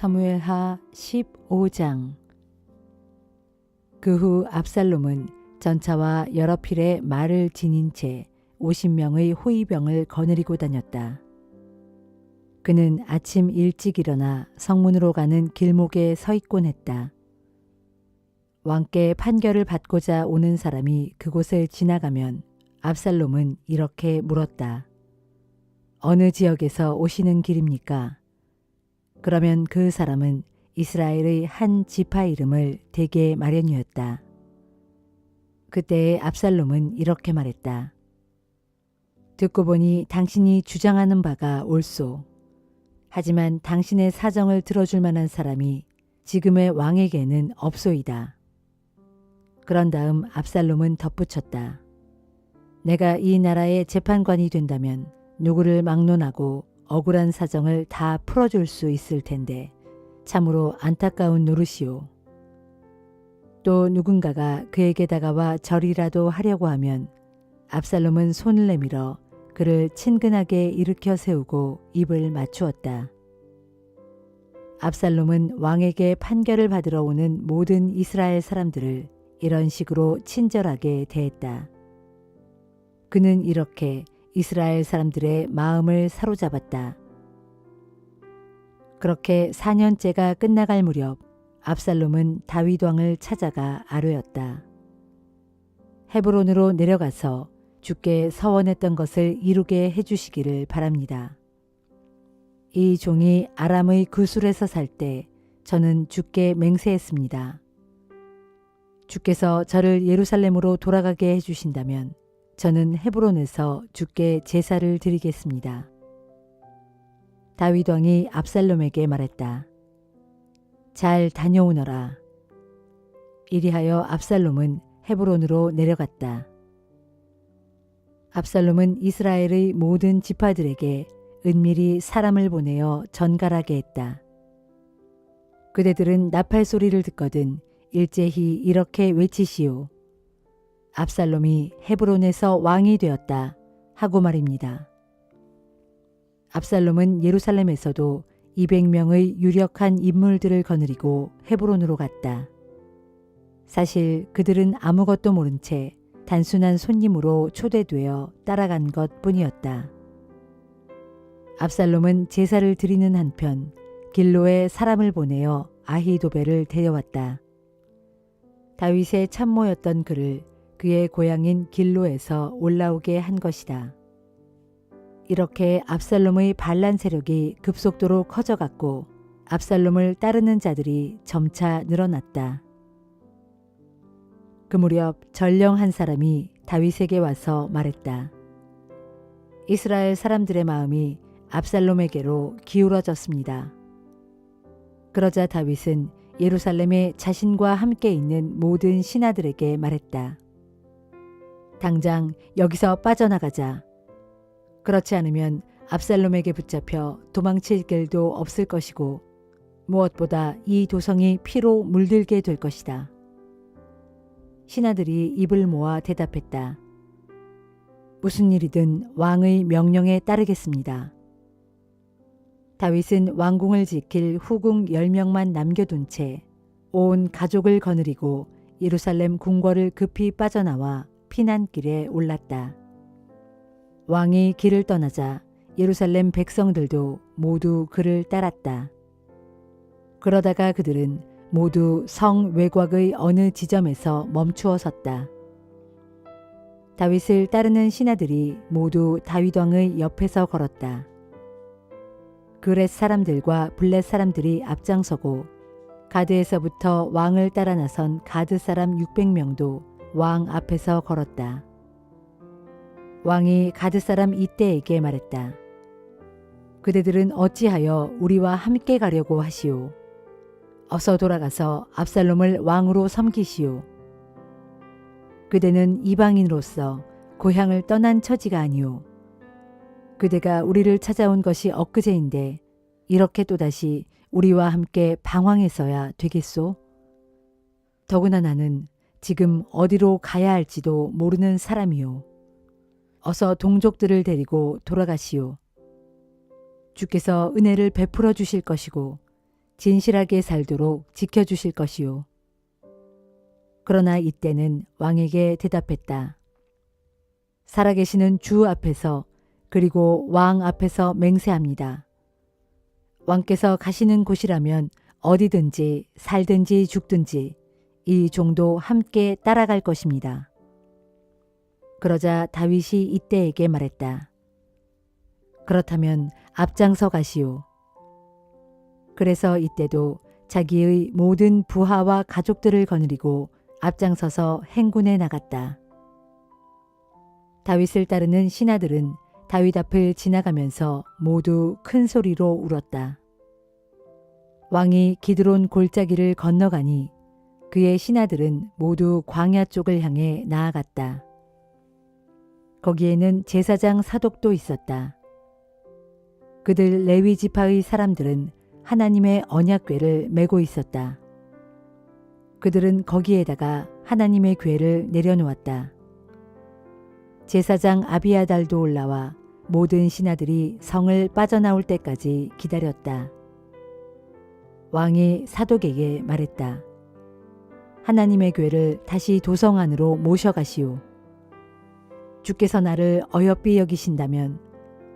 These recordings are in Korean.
사무엘하 15장. 그 후 압살롬은 전차와 여러 필의 말을 지닌 채 50명의 호위병을 거느리고 다녔다. 그는 아침 일찍 일어나 성문으로 가는 길목에 서 있곤 했다. 왕께 판결을 받고자 오는 사람이 그곳을 지나가면 압살롬은 이렇게 물었다. 어느 지역에서 오시는 길입니까? 그러면 그 사람은 이스라엘의 한 지파 이름을 대게 마련이었다. 그때의 압살롬은 이렇게 말했다. 듣고 보니 당신이 주장하는 바가 옳소. 하지만 당신의 사정을 들어줄 만한 사람이 지금의 왕에게는 없소이다. 그런 다음 압살롬은 덧붙였다. 내가 이 나라의 재판관이 된다면 누구를 막론하고 억울한 사정을 다 풀어줄 수 있을 텐데 참으로 안타까운 노릇이오. 또 누군가가 그에게 다가와 절이라도 하려고 하면 압살롬은 손을 내밀어 그를 친근하게 일으켜 세우고 입을 맞추었다. 압살롬은 왕에게 판결을 받으러 오는 모든 이스라엘 사람들을 이런 식으로 친절하게 대했다. 그는 이렇게 이스라엘 사람들의 마음을 사로잡았다. 그렇게 4년째가 끝나갈 무렵 압살롬은 다윗 왕을 찾아가 아뢰었다. 헤브론으로 내려가서 주께 서원했던 것을 이루게 해주시기를 바랍니다. 이 종이 아람의 구술에서 살 때 저는 주께 맹세했습니다. 주께서 저를 예루살렘으로 돌아가게 해주신다면 저는 헤브론에서 주께 제사를 드리겠습니다. 다윗 왕이 압살롬에게 말했다. 잘 다녀오너라. 이리하여 압살롬은 헤브론으로 내려갔다. 압살롬은 이스라엘의 모든 지파들에게 은밀히 사람을 보내어 전갈하게 했다. 그대들은 나팔 소리를 듣거든 일제히 이렇게 외치시오. 압살롬이 헤브론에서 왕이 되었다 하고 말입니다. 압살롬은 예루살렘에서도 200명의 유력한 인물들을 거느리고 헤브론으로 갔다. 사실 그들은 아무것도 모른 채 단순한 손님으로 초대되어 따라간 것 뿐이었다. 압살롬은 제사를 드리는 한편 길로에 사람을 보내어 아히도벨을 데려왔다. 다윗의 참모였던 그를 그의 고향인 길로에서 올라오게 한 것이다. 이렇게 압살롬의 반란 세력이 급속도로 커져갔고 압살롬을 따르는 자들이 점차 늘어났다. 그 무렵 전령 한 사람이 다윗에게 와서 말했다. 이스라엘 사람들의 마음이 압살롬에게로 기울어졌습니다. 그러자 다윗은 예루살렘에 자신과 함께 있는 모든 신하들에게 말했다. 당장 여기서 빠져나가자. 그렇지 않으면 압살롬에게 붙잡혀 도망칠 길도 없을 것이고 무엇보다 이 도성이 피로 물들게 될 것이다. 신하들이 입을 모아 대답했다. 무슨 일이든 왕의 명령에 따르겠습니다. 다윗은 왕궁을 지킬 후궁 10명만 남겨둔 채 온 가족을 거느리고 예루살렘 궁궐을 급히 빠져나와 피난길에 올랐다. 왕이 길을 떠나자 예루살렘 백성들도 모두 그를 따랐다. 그러다가 그들은 모두 성 외곽의 어느 지점에서 멈추어 섰다. 다윗을 따르는 신하들이 모두 다윗 왕의 옆에서 걸었다. 그렛 사람들과 블렛 사람들이 앞장서고 가드에서부터 왕을 따라 나선 가드 사람 600명도 왕 앞에서 걸었다. 왕이 가드 사람 이때에게 말했다. 그대들은 어찌하여 우리와 함께 가려고 하시오. 어서 돌아가서 압살롬을 왕으로 섬기시오. 그대는 이방인으로서 고향을 떠난 처지가 아니오. 그대가 우리를 찾아온 것이 엊그제인데 이렇게 또다시 우리와 함께 방황해서야 되겠소? 더구나 나는 지금 어디로 가야 할지도 모르는 사람이오. 어서 동족들을 데리고 돌아가시오. 주께서 은혜를 베풀어 주실 것이고 진실하게 살도록 지켜주실 것이요. 그러나 이때는 왕에게 대답했다. 살아계시는 주 앞에서 그리고 왕 앞에서 맹세합니다. 왕께서 가시는 곳이라면 어디든지 살든지 죽든지 이 종도 함께 따라갈 것입니다. 그러자 다윗이 이때에게 말했다. 그렇다면 앞장서 가시오. 그래서 이때도 자기의 모든 부하와 가족들을 거느리고 앞장서서 행군에 나갔다. 다윗을 따르는 신하들은 다윗 앞을 지나가면서 모두 큰 소리로 울었다. 왕이 기드론 골짜기를 건너가니 그의 신하들은 모두 광야 쪽을 향해 나아갔다. 거기에는 제사장 사독도 있었다. 그들 레위 지파의 사람들은 하나님의 언약궤를 메고 있었다. 그들은 거기에다가 하나님의 궤를 내려놓았다. 제사장 아비아달도 올라와 모든 신하들이 성을 빠져나올 때까지 기다렸다. 왕이 사독에게 말했다. 하나님의 궤를 다시 도성 안으로 모셔가시오. 주께서 나를 어여삐 여기신다면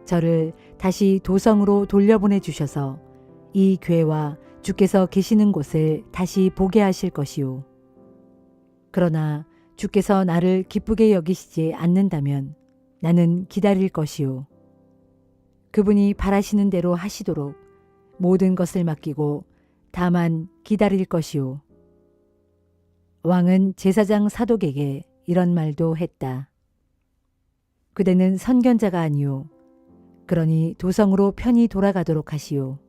저를 다시 도성으로 돌려보내 주셔서 이 궤와 주께서 계시는 곳을 다시 보게 하실 것이오. 그러나 주께서 나를 기쁘게 여기시지 않는다면 나는 기다릴 것이오. 그분이 바라시는 대로 하시도록 모든 것을 맡기고 다만 기다릴 것이오. 왕은 제사장 사독에게 이런 말도 했다. 그대는 선견자가 아니오. 그러니 도성으로 편히 돌아가도록 하시오.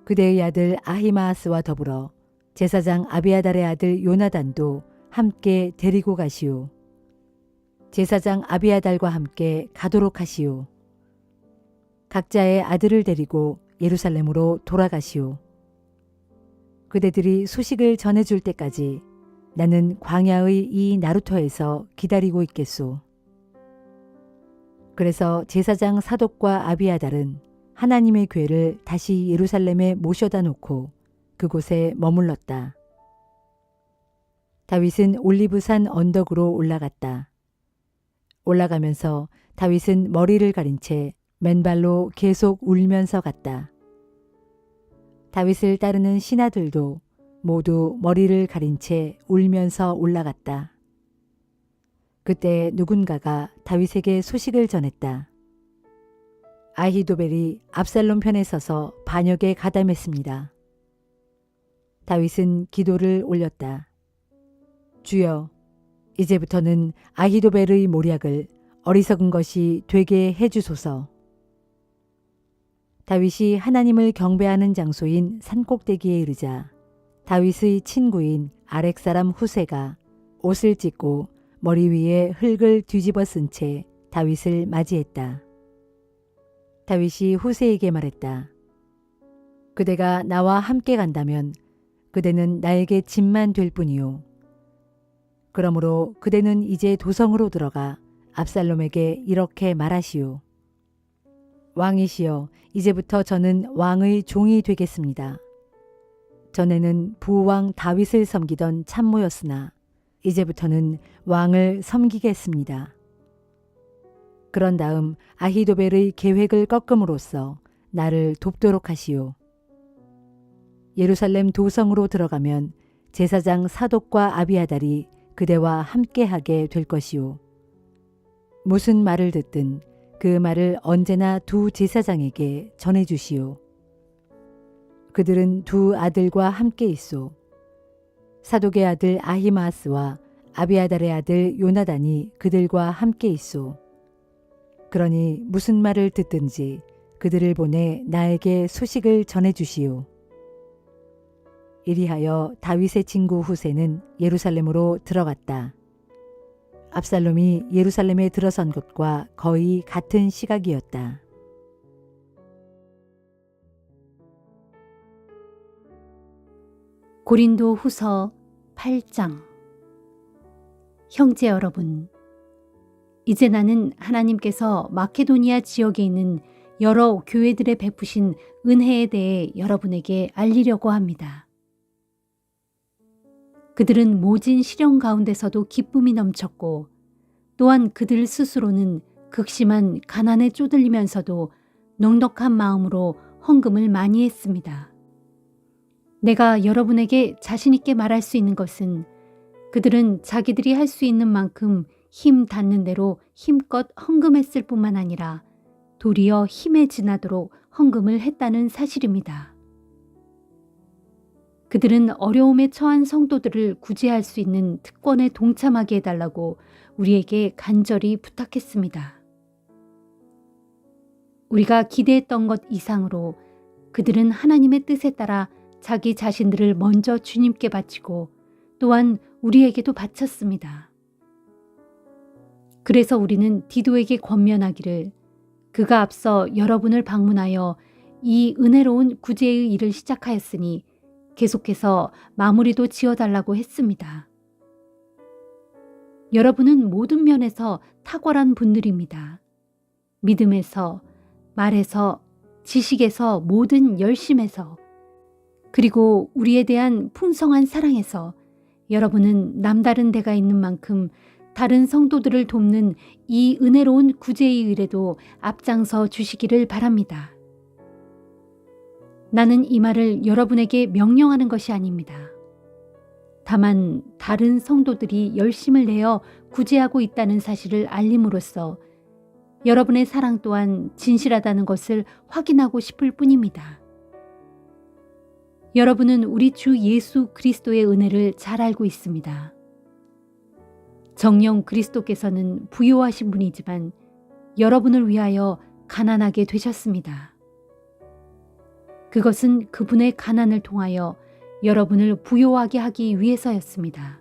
그대의 아들 아히마아스와 더불어 제사장 아비아달의 아들 요나단도 함께 데리고 가시오. 제사장 아비아달과 함께 가도록 하시오. 각자의 아들을 데리고 예루살렘으로 돌아가시오. 그대들이 소식을 전해줄 때까지 나는 광야의 이 나루터에서 기다리고 있겠소. 그래서 제사장 사독과 아비아달은 하나님의 궤를 다시 예루살렘에 모셔다 놓고 그곳에 머물렀다. 다윗은 올리브산 언덕으로 올라갔다. 올라가면서 다윗은 머리를 가린 채 맨발로 계속 울면서 갔다. 다윗을 따르는 신하들도 모두 머리를 가린 채 울면서 올라갔다. 그때 누군가가 다윗에게 소식을 전했다. 아히도벨이 압살롬 편에 서서 반역에 가담했습니다. 다윗은 기도를 올렸다. 주여, 이제부터는 아히도벨의 모략을 어리석은 것이 되게 해주소서. 다윗이 하나님을 경배하는 장소인 산꼭대기에 이르자 다윗의 친구인 아렉 사람 후세가 옷을 찢고 머리 위에 흙을 뒤집어 쓴 채 다윗을 맞이했다. 다윗이 후세에게 말했다. 그대가 나와 함께 간다면 그대는 나에게 짐만 될 뿐이요. 그러므로 그대는 이제 도성으로 들어가 압살롬에게 이렇게 말하시오. 왕이시여, 이제부터 저는 왕의 종이 되겠습니다. 전에는 부왕 다윗을 섬기던 참모였으나 이제부터는 왕을 섬기겠습니다. 그런 다음 아히도벨의 계획을 꺾음으로써 나를 돕도록 하시오. 예루살렘 도성으로 들어가면 제사장 사독과 아비아달이 그대와 함께하게 될 것이오. 무슨 말을 듣든 그 말을 언제나 두 제사장에게 전해주시오. 그들은 두 아들과 함께 있소. 사독의 아들 아히마아스와 아비아달의 아들 요나단이 그들과 함께 있소. 그러니 무슨 말을 듣든지 그들을 보내 나에게 소식을 전해주시오. 이리하여 다윗의 친구 후세는 예루살렘으로 들어갔다. 압살롬이 예루살렘에 들어선 것과 거의 같은 시각이었다. 고린도 후서 8장. 형제 여러분, 이제 나는 하나님께서 마케도니아 지역에 있는 여러 교회들에 베푸신 은혜에 대해 여러분에게 알리려고 합니다. 그들은 모진 시련 가운데서도 기쁨이 넘쳤고 또한 그들 스스로는 극심한 가난에 쪼들리면서도 넉넉한 마음으로 헌금을 많이 했습니다. 내가 여러분에게 자신 있게 말할 수 있는 것은 그들은 자기들이 할 수 있는 만큼 힘 닿는 대로 힘껏 헌금했을 뿐만 아니라 도리어 힘에 지나도록 헌금을 했다는 사실입니다. 그들은 어려움에 처한 성도들을 구제할 수 있는 특권에 동참하게 해달라고 우리에게 간절히 부탁했습니다. 우리가 기대했던 것 이상으로 그들은 하나님의 뜻에 따라 자기 자신들을 먼저 주님께 바치고 또한 우리에게도 바쳤습니다. 그래서 우리는 디도에게 권면하기를 그가 앞서 여러분을 방문하여 이 은혜로운 구제의 일을 시작하였으니 계속해서 마무리도 지어달라고 했습니다. 여러분은 모든 면에서 탁월한 분들입니다. 믿음에서, 말에서, 지식에서, 모든 열심에서, 그리고 우리에 대한 풍성한 사랑에서 여러분은 남다른 데가 있는 만큼 다른 성도들을 돕는 이 은혜로운 구제의 일에도 앞장서 주시기를 바랍니다. 나는 이 말을 여러분에게 명령하는 것이 아닙니다. 다만 다른 성도들이 열심을 내어 구제하고 있다는 사실을 알림으로써 여러분의 사랑 또한 진실하다는 것을 확인하고 싶을 뿐입니다. 여러분은 우리 주 예수 그리스도의 은혜를 잘 알고 있습니다. 정녕 그리스도께서는 부요하신 분이지만 여러분을 위하여 가난하게 되셨습니다. 그것은 그분의 가난을 통하여 여러분을 부요하게 하기 위해서였습니다.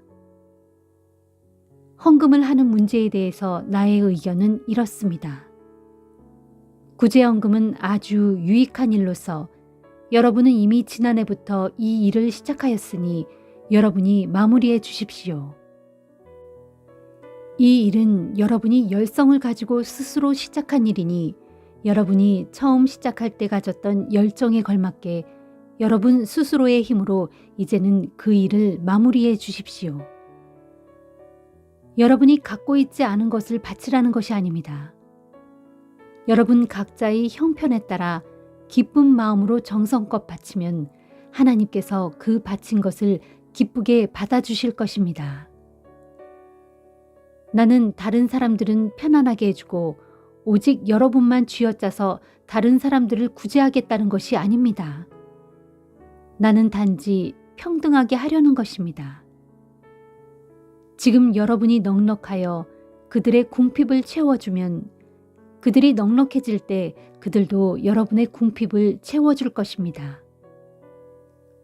헌금을 하는 문제에 대해서 나의 의견은 이렇습니다. 구제헌금은 아주 유익한 일로서 여러분은 이미 지난해부터 이 일을 시작하였으니 여러분이 마무리해 주십시오. 이 일은 여러분이 열성을 가지고 스스로 시작한 일이니 여러분이 처음 시작할 때 가졌던 열정에 걸맞게 여러분 스스로의 힘으로 이제는 그 일을 마무리해 주십시오. 여러분이 갖고 있지 않은 것을 바치라는 것이 아닙니다. 여러분 각자의 형편에 따라 기쁜 마음으로 정성껏 바치면 하나님께서 그 바친 것을 기쁘게 받아주실 것입니다. 나는 다른 사람들은 편안하게 해주고 오직 여러분만 쥐어짜서 다른 사람들을 구제하겠다는 것이 아닙니다. 나는 단지 평등하게 하려는 것입니다. 지금 여러분이 넉넉하여 그들의 궁핍을 채워주면 그들이 넉넉해질 때 그들도 여러분의 궁핍을 채워줄 것입니다.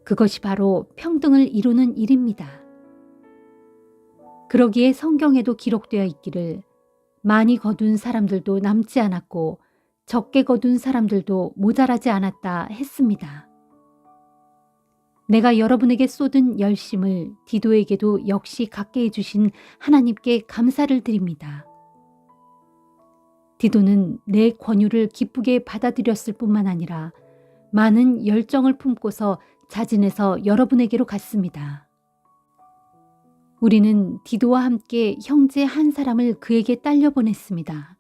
그것이 바로 평등을 이루는 일입니다. 그러기에 성경에도 기록되어 있기를 많이 거둔 사람들도 남지 않았고 적게 거둔 사람들도 모자라지 않았다 했습니다. 내가 여러분에게 쏟은 열심을 디도에게도 역시 갖게 해주신 하나님께 감사를 드립니다. 디도는 내 권유를 기쁘게 받아들였을 뿐만 아니라 많은 열정을 품고서 자진해서 여러분에게로 갔습니다. 우리는 디도와 함께 형제 한 사람을 그에게 딸려 보냈습니다.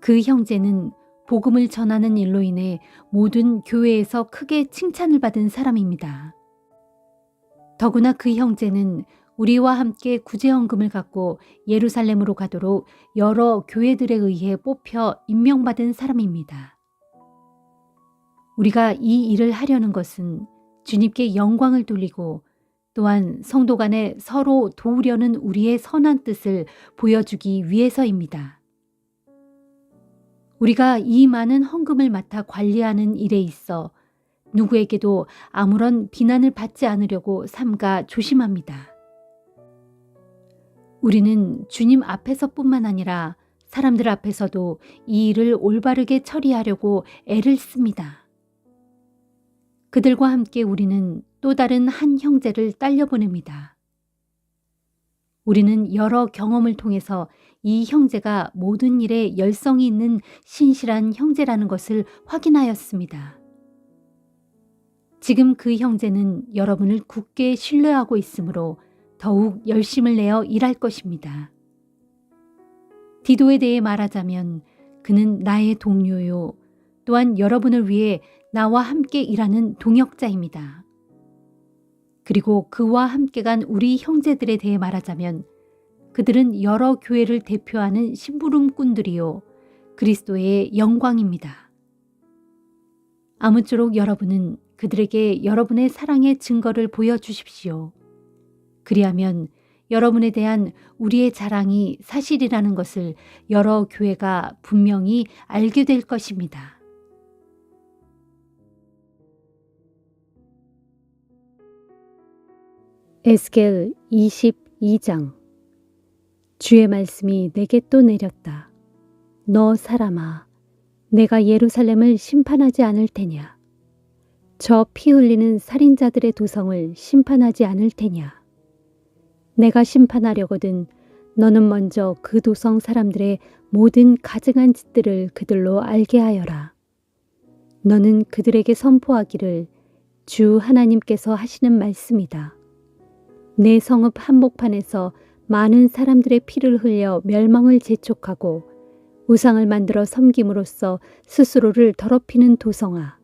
그 형제는 복음을 전하는 일로 인해 모든 교회에서 크게 칭찬을 받은 사람입니다. 더구나 그 형제는 우리와 함께 구제헌금을 갖고 예루살렘으로 가도록 여러 교회들에 의해 뽑혀 임명받은 사람입니다. 우리가 이 일을 하려는 것은 주님께 영광을 돌리고 또한 성도 간에 서로 도우려는 우리의 선한 뜻을 보여주기 위해서입니다. 우리가 이 많은 헌금을 맡아 관리하는 일에 있어 누구에게도 아무런 비난을 받지 않으려고 삼가 조심합니다. 우리는 주님 앞에서뿐만 아니라 사람들 앞에서도 이 일을 올바르게 처리하려고 애를 씁니다. 그들과 함께 우리는 또 다른 한 형제를 딸려보냅니다. 우리는 여러 경험을 통해서 이 형제가 모든 일에 열성이 있는 신실한 형제라는 것을 확인하였습니다. 지금 그 형제는 여러분을 굳게 신뢰하고 있으므로 더욱 열심을 내어 일할 것입니다. 디도에 대해 말하자면 그는 나의 동료요, 또한 여러분을 위해 나와 함께 일하는 동역자입니다. 그리고 그와 함께 간 우리 형제들에 대해 말하자면 그들은 여러 교회를 대표하는 심부름꾼들이요, 그리스도의 영광입니다. 아무쪼록 여러분은 그들에게 여러분의 사랑의 증거를 보여주십시오. 그리하면 여러분에 대한 우리의 자랑이 사실이라는 것을 여러 교회가 분명히 알게 될 것입니다. 에스겔 22장. 주의 말씀이 내게 또 내렸다. 너 사람아, 내가 예루살렘을 심판하지 않을 테냐? 저 피 흘리는 살인자들의 도성을 심판하지 않을 테냐? 내가 심판하려거든 너는 먼저 그 도성 사람들의 모든 가증한 짓들을 그들로 알게 하여라. 너는 그들에게 선포하기를 주 하나님께서 하시는 말씀이다. 내 성읍 한복판에서 많은 사람들의 피를 흘려 멸망을 재촉하고 우상을 만들어 섬김으로써 스스로를 더럽히는 도성아,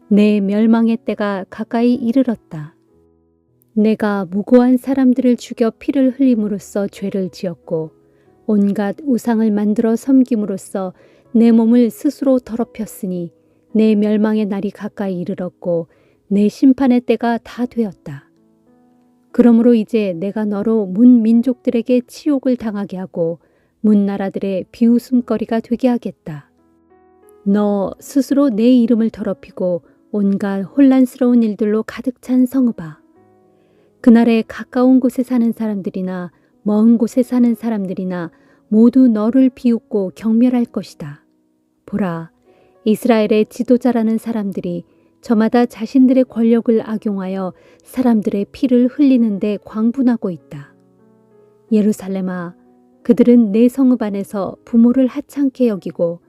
내 멸망의 때가 가까이 이르렀다. 내가 무고한 사람들을 죽여 피를 흘림으로써 죄를 지었고 온갖 우상을 만들어 섬김으로써 내 몸을 스스로 더럽혔으니 내 멸망의 날이 가까이 이르렀고 내 심판의 때가 다 되었다. 그러므로 이제 내가 너로 문 민족들에게 치욕을 당하게 하고 문 나라들의 비웃음거리가 되게 하겠다. 너 스스로 내 이름을 더럽히고 온갖 혼란스러운 일들로 가득 찬 성읍아. 그날에 가까운 곳에 사는 사람들이나 먼 곳에 사는 사람들이나 모두 너를 비웃고 경멸할 것이다. 보라, 이스라엘의 지도자라는 사람들이 저마다 자신들의 권력을 악용하여 사람들의 피를 흘리는데 광분하고 있다. 예루살렘아, 그들은 내 성읍 안에서 부모를 하찮게 여기고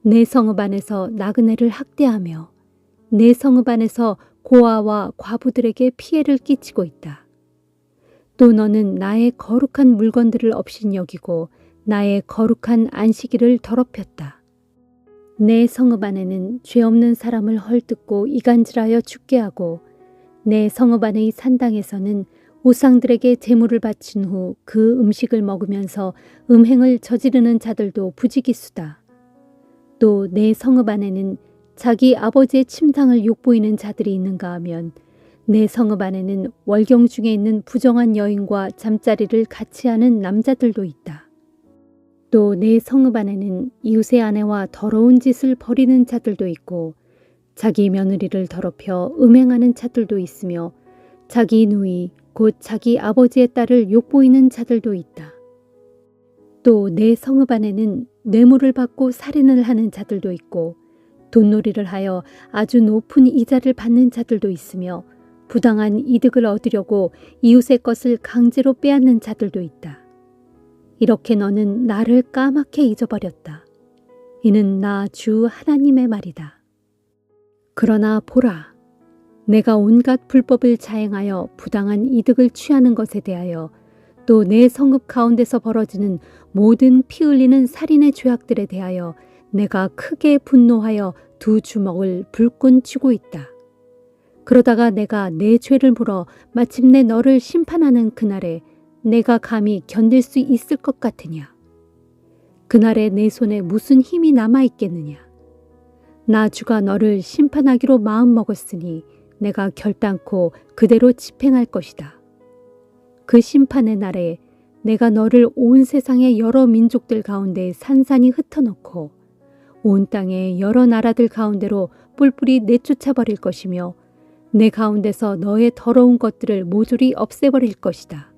내 성읍 안에서 나그네를 학대하며 내 성읍 안에서 고아와 과부들에게 피해를 끼치고 있다. 또 너는 나의 거룩한 물건들을 업신여기고 나의 거룩한 안식일을 더럽혔다. 내 성읍 안에는 죄 없는 사람을 헐뜯고 이간질하여 죽게 하고 내 성읍 안의 산당에서는 우상들에게 제물을 바친 후 그 음식을 먹으면서 음행을 저지르는 자들도 부지기수다. 또 내 성읍 안에는 자기 아버지의 침상을 욕보이는 자들이 있는가 하면 내 성읍 안에는 월경 중에 있는 부정한 여인과 잠자리를 같이 하는 남자들도 있다. 또 내 성읍 안에는 이웃의 아내와 더러운 짓을 벌이는 자들도 있고 자기 며느리를 더럽혀 음행하는 자들도 있으며 자기 누이 곧 자기 아버지의 딸을 욕보이는 자들도 있다. 또 내 성읍 안에는 뇌물을 받고 살인을 하는 자들도 있고 돈놀이를 하여 아주 높은 이자를 받는 자들도 있으며 부당한 이득을 얻으려고 이웃의 것을 강제로 빼앗는 자들도 있다. 이렇게 너는 나를 까맣게 잊어버렸다. 이는 나 주 하나님의 말이다. 그러나 보라, 내가 온갖 불법을 자행하여 부당한 이득을 취하는 것에 대하여 또 내 성읍 가운데서 벌어지는 모든 피 흘리는 살인의 죄악들에 대하여 내가 크게 분노하여 두 주먹을 불끈 쥐고 있다. 그러다가 내가 내 죄를 물어 마침내 너를 심판하는 그날에 내가 감히 견딜 수 있을 것 같으냐? 그날에 내 손에 무슨 힘이 남아있겠느냐? 나 주가 너를 심판하기로 마음먹었으니 내가 결단코 그대로 집행할 것이다. 그 심판의 날에 내가 너를 온 세상의 여러 민족들 가운데 산산이 흩어놓고 온 땅의 여러 나라들 가운데로 뿔뿔이 내쫓아버릴 것이며 내 가운데서 너의 더러운 것들을 모조리 없애버릴 것이다.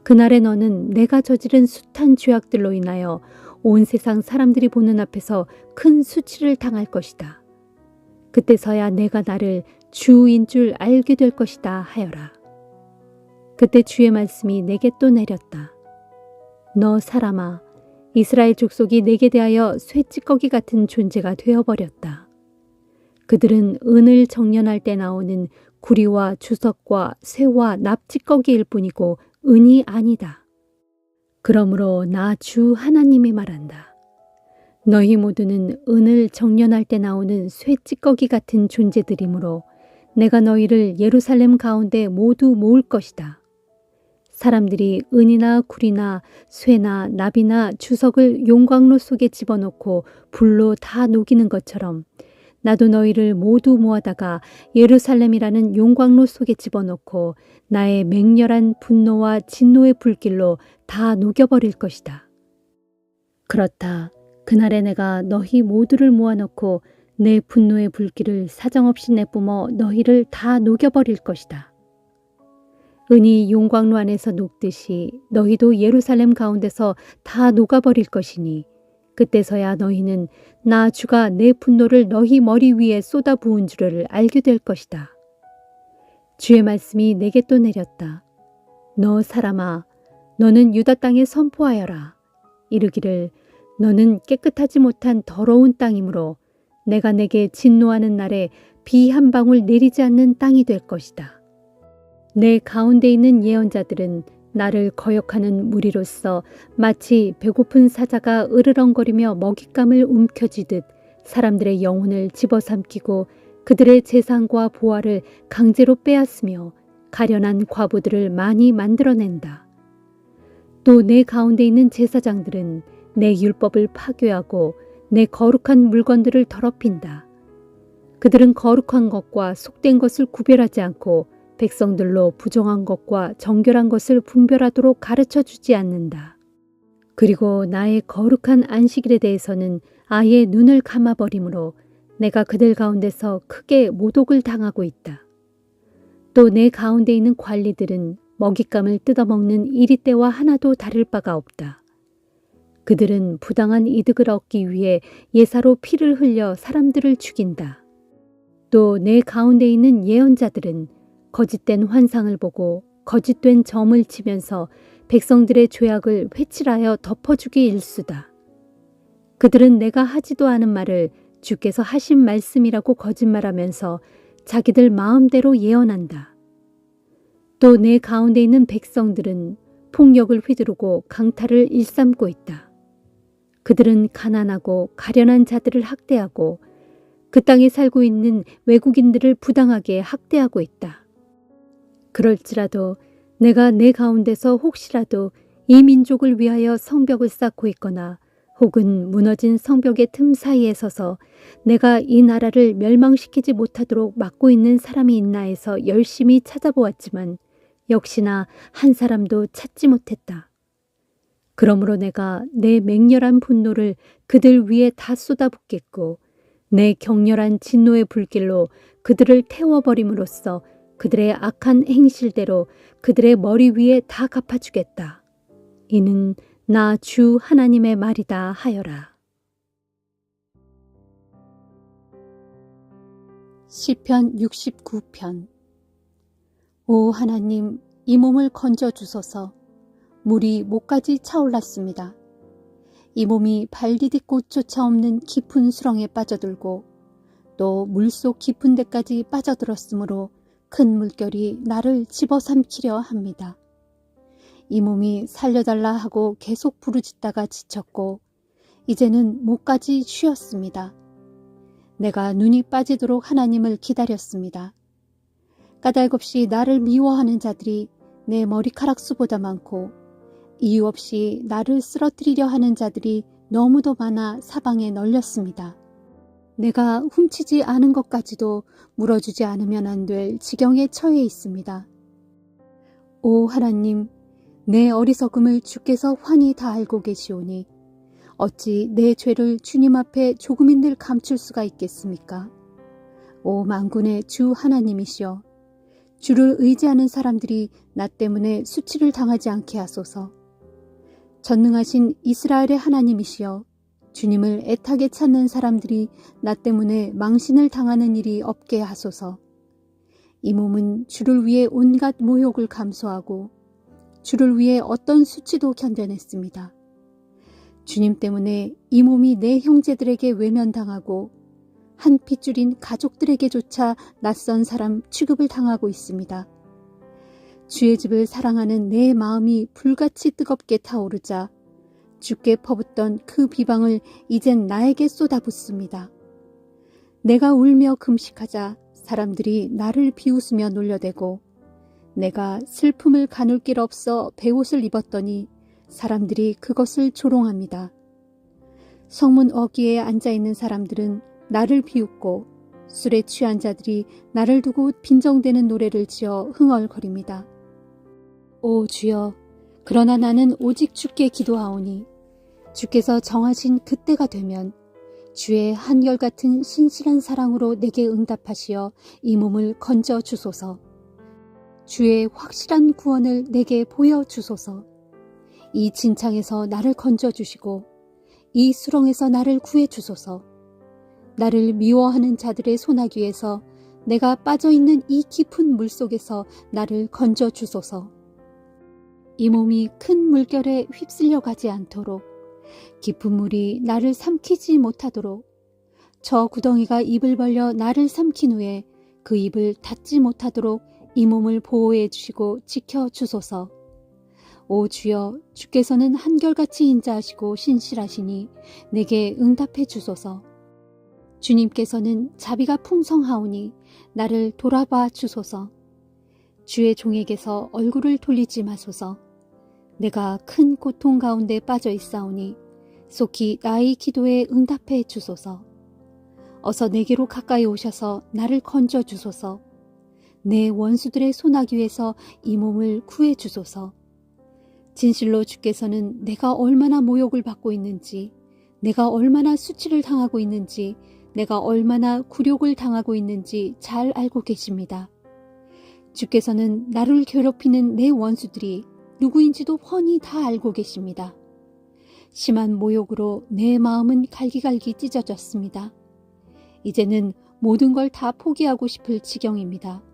그날에 너는 내가 저지른 숱한 죄악들로 인하여 온 세상 사람들이 보는 앞에서 큰 수치를 당할 것이다. 그때서야 내가 나를 주인 줄 알게 될 것이다 하여라. 그때 주의 말씀이 내게 또 내렸다. 너 사람아, 이스라엘 족속이 내게 대하여 쇠찌꺼기 같은 존재가 되어버렸다. 그들은 은을 정련할 때 나오는 구리와 주석과 쇠와 납찌꺼기일 뿐이고 은이 아니다. 그러므로 나 주 하나님이 말한다. 너희 모두는 은을 정련할 때 나오는 쇠찌꺼기 같은 존재들이므로 내가 너희를 예루살렘 가운데 모두 모을 것이다. 사람들이 은이나 구리나 쇠나 납이나 주석을 용광로 속에 집어넣고 불로 다 녹이는 것처럼 나도 너희를 모두 모아다가 예루살렘이라는 용광로 속에 집어넣고 나의 맹렬한 분노와 진노의 불길로 다 녹여버릴 것이다. 그렇다. 그날에 내가 너희 모두를 모아놓고 내 분노의 불길을 사정없이 내뿜어 너희를 다 녹여버릴 것이다. 은이 용광로 안에서 녹듯이 너희도 예루살렘 가운데서 다 녹아버릴 것이니 그때서야 너희는 나 주가 내 분노를 너희 머리 위에 쏟아 부은 줄을 알게 될 것이다. 주의 말씀이 내게 또 내렸다. 너 사람아, 너는 유다 땅에 선포하여라. 이르기를 너는 깨끗하지 못한 더러운 땅이므로 내가 내게 진노하는 날에 비 한 방울 내리지 않는 땅이 될 것이다. 내 가운데 있는 예언자들은 나를 거역하는 무리로서 마치 배고픈 사자가 으르렁거리며 먹잇감을 움켜쥐듯 사람들의 영혼을 집어삼키고 그들의 재산과 보화를 강제로 빼앗으며 가련한 과부들을 많이 만들어낸다. 또 내 가운데 있는 제사장들은 내 율법을 파괴하고 내 거룩한 물건들을 더럽힌다. 그들은 거룩한 것과 속된 것을 구별하지 않고 백성들로 부정한 것과 정결한 것을 분별하도록 가르쳐주지 않는다. 그리고 나의 거룩한 안식일에 대해서는 아예 눈을 감아버리므로 내가 그들 가운데서 크게 모독을 당하고 있다. 또 내 가운데 있는 관리들은 먹잇감을 뜯어먹는 이리떼와 하나도 다를 바가 없다. 그들은 부당한 이득을 얻기 위해 예사로 피를 흘려 사람들을 죽인다. 또 내 가운데 있는 예언자들은 거짓된 환상을 보고 거짓된 점을 치면서 백성들의 죄악을 회칠하여 덮어주기 일수다. 그들은 내가 하지도 않은 말을 주께서 하신 말씀이라고 거짓말하면서 자기들 마음대로 예언한다. 또 내 가운데 있는 백성들은 폭력을 휘두르고 강탈을 일삼고 있다. 그들은 가난하고 가련한 자들을 학대하고 그 땅에 살고 있는 외국인들을 부당하게 학대하고 있다. 그럴지라도 내가 내 가운데서 혹시라도 이 민족을 위하여 성벽을 쌓고 있거나 혹은 무너진 성벽의 틈 사이에 서서 내가 이 나라를 멸망시키지 못하도록 막고 있는 사람이 있나 해서 열심히 찾아보았지만 역시나 한 사람도 찾지 못했다. 그러므로 내가 내 맹렬한 분노를 그들 위에 다 쏟아붓겠고 내 격렬한 진노의 불길로 그들을 태워버림으로써 그들의 악한 행실대로 그들의 머리 위에 다 갚아주겠다. 이는 나 주 하나님의 말이다 하여라. 시편 69편. 오 하나님, 이 몸을 건져 주소서. 물이 목까지 차올랐습니다. 이 몸이 발 디딜 곳조차 없는 깊은 수렁에 빠져들고 또 물속 깊은 데까지 빠져들었으므로 큰 물결이 나를 집어삼키려 합니다. 이 몸이 살려달라 하고 계속 부르짖다가 지쳤고 이제는 목까지 쉬었습니다. 내가 눈이 빠지도록 하나님을 기다렸습니다. 까닭없이 나를 미워하는 자들이 내 머리카락 수보다 많고 이유 없이 나를 쓰러뜨리려 하는 자들이 너무도 많아 사방에 널렸습니다. 내가 훔치지 않은 것까지도 물어주지 않으면 안 될 지경에 처해 있습니다. 오 하나님, 내 어리석음을 주께서 환히 다 알고 계시오니 어찌 내 죄를 주님 앞에 조금인들 감출 수가 있겠습니까? 오 만군의 주 하나님이시여, 주를 의지하는 사람들이 나 때문에 수치를 당하지 않게 하소서. 전능하신 이스라엘의 하나님이시여, 주님을 애타게 찾는 사람들이 나 때문에 망신을 당하는 일이 없게 하소서. 이 몸은 주를 위해 온갖 모욕을 감수하고 주를 위해 어떤 수치도 견뎌냈습니다. 주님 때문에 이 몸이 내 형제들에게 외면당하고 한 핏줄인 가족들에게조차 낯선 사람 취급을 당하고 있습니다. 주의 집을 사랑하는 내 마음이 불같이 뜨겁게 타오르자 주께 퍼붓던 그 비방을 이젠 나에게 쏟아붓습니다. 내가 울며 금식하자 사람들이 나를 비웃으며 놀려대고 내가 슬픔을 가눌 길 없어 베옷을 입었더니 사람들이 그것을 조롱합니다. 성문 어귀에 앉아있는 사람들은 나를 비웃고 술에 취한 자들이 나를 두고 빈정대는 노래를 지어 흥얼거립니다. 오 주여, 그러나 나는 오직 주께 기도하오니 주께서 정하신 그때가 되면 주의 한결같은 신실한 사랑으로 내게 응답하시어 이 몸을 건져 주소서. 주의 확실한 구원을 내게 보여주소서. 이 진창에서 나를 건져주시고 이 수렁에서 나를 구해주소서. 나를 미워하는 자들의 소나기에서 내가 빠져있는 이 깊은 물속에서 나를 건져주소서. 이 몸이 큰 물결에 휩쓸려 가지 않도록 깊은 물이 나를 삼키지 못하도록 저 구덩이가 입을 벌려 나를 삼킨 후에 그 입을 닫지 못하도록 이 몸을 보호해 주시고 지켜 주소서. 오 주여, 주께서는 한결같이 인자하시고 신실하시니 내게 응답해 주소서. 주님께서는 자비가 풍성하오니 나를 돌아봐 주소서. 주의 종에게서 얼굴을 돌리지 마소서. 내가 큰 고통 가운데 빠져 있사오니 속히 나의 기도에 응답해 주소서. 어서 내게로 가까이 오셔서 나를 건져 주소서. 내 원수들의 소나기에서 이 몸을 구해 주소서. 진실로 주께서는 내가 얼마나 모욕을 받고 있는지, 내가 얼마나 수치를 당하고 있는지, 내가 얼마나 굴욕을 당하고 있는지 잘 알고 계십니다. 주께서는 나를 괴롭히는 내 원수들이 누구인지도 훤히 다 알고 계십니다. 심한 모욕으로 내 마음은 갈기갈기 찢어졌습니다. 이제는 모든 걸 다 포기하고 싶을 지경입니다.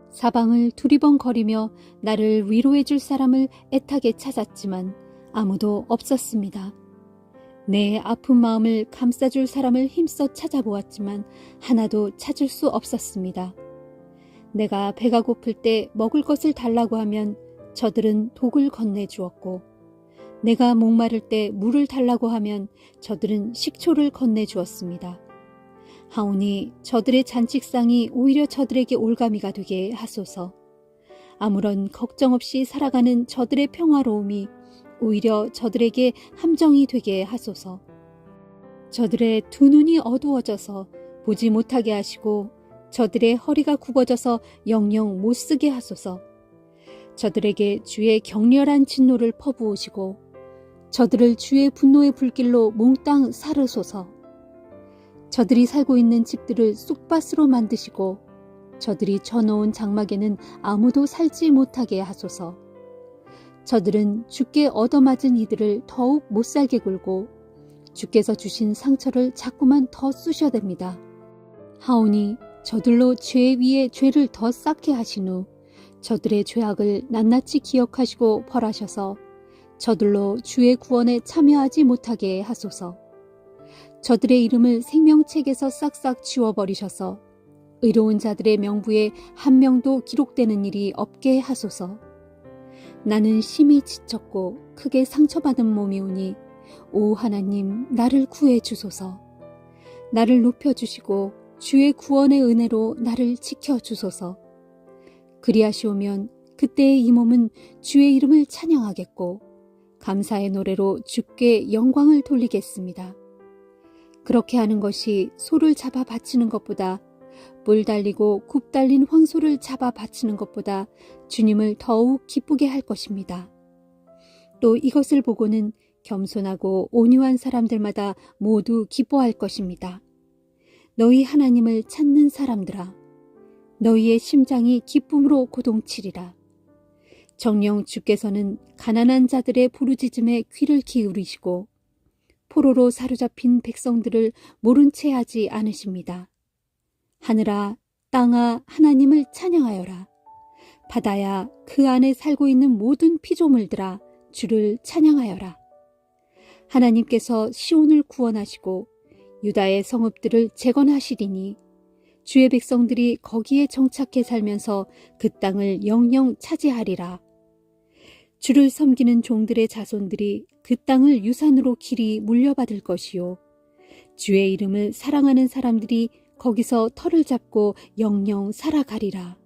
사방을 두리번거리며 나를 위로해 줄 사람을 애타게 찾았지만 아무도 없었습니다. 내 아픈 마음을 감싸줄 사람을 힘써 찾아보았지만 하나도 찾을 수 없었습니다. 내가 배가 고플 때 먹을 것을 달라고 하면 저들은 독을 건네주었고, 내가 목마를 때 물을 달라고 하면 저들은 식초를 건네주었습니다. 하오니 저들의 잔치상이 오히려 저들에게 올가미가 되게 하소서. 아무런 걱정 없이 살아가는 저들의 평화로움이 오히려 저들에게 함정이 되게 하소서. 저들의 두 눈이 어두워져서 보지 못하게 하시고 저들의 허리가 굽어져서 영영 못 쓰게 하소서. 저들에게 주의 격렬한 진노를 퍼부으시고 저들을 주의 분노의 불길로 몽땅 사르소서. 저들이 살고 있는 집들을 쑥밭으로 만드시고 저들이 쳐놓은 장막에는 아무도 살지 못하게 하소서. 저들은 주께 얻어맞은 이들을 더욱 못살게 굴고 주께서 주신 상처를 자꾸만 더 쑤셔댑니다. 하오니 저들로 죄 위에 죄를 더 쌓게 하신 후 저들의 죄악을 낱낱이 기억하시고 벌하셔서 저들로 주의 구원에 참여하지 못하게 하소서. 저들의 이름을 생명책에서 싹싹 지워버리셔서 의로운 자들의 명부에 한 명도 기록되는 일이 없게 하소서. 나는 심히 지쳤고 크게 상처받은 몸이오니 오 하나님, 나를 구해 주소서. 나를 높여주시고 주의 구원의 은혜로 나를 지켜주소서. 그리하시오면 그때의 이 몸은 주의 이름을 찬양하겠고 감사의 노래로 주께 영광을 돌리겠습니다. 그렇게 하는 것이 소를 잡아 바치는 것보다, 뿔 달리고 굽 달린 황소를 잡아 바치는 것보다 주님을 더욱 기쁘게 할 것입니다. 또 이것을 보고는 겸손하고 온유한 사람들마다 모두 기뻐할 것입니다. 너희 하나님을 찾는 사람들아, 너희의 심장이 기쁨으로 고동치리라. 정녕 주께서는 가난한 자들의 부르짖음에 귀를 기울이시고 포로로 사로잡힌 백성들을 모른 채 하지 않으십니다. 하늘아, 땅아, 하나님을 찬양하여라. 바다야 그 안에 살고 있는 모든 피조물들아 주를 찬양하여라. 하나님께서 시온을 구원하시고 유다의 성읍들을 재건하시리니 주의 백성들이 거기에 정착해 살면서 그 땅을 영영 차지하리라. 주를 섬기는 종들의 자손들이 그 땅을 유산으로 길이 물려받을 것이요. 주의 이름을 사랑하는 사람들이 거기서 터를 잡고 영영 살아가리라.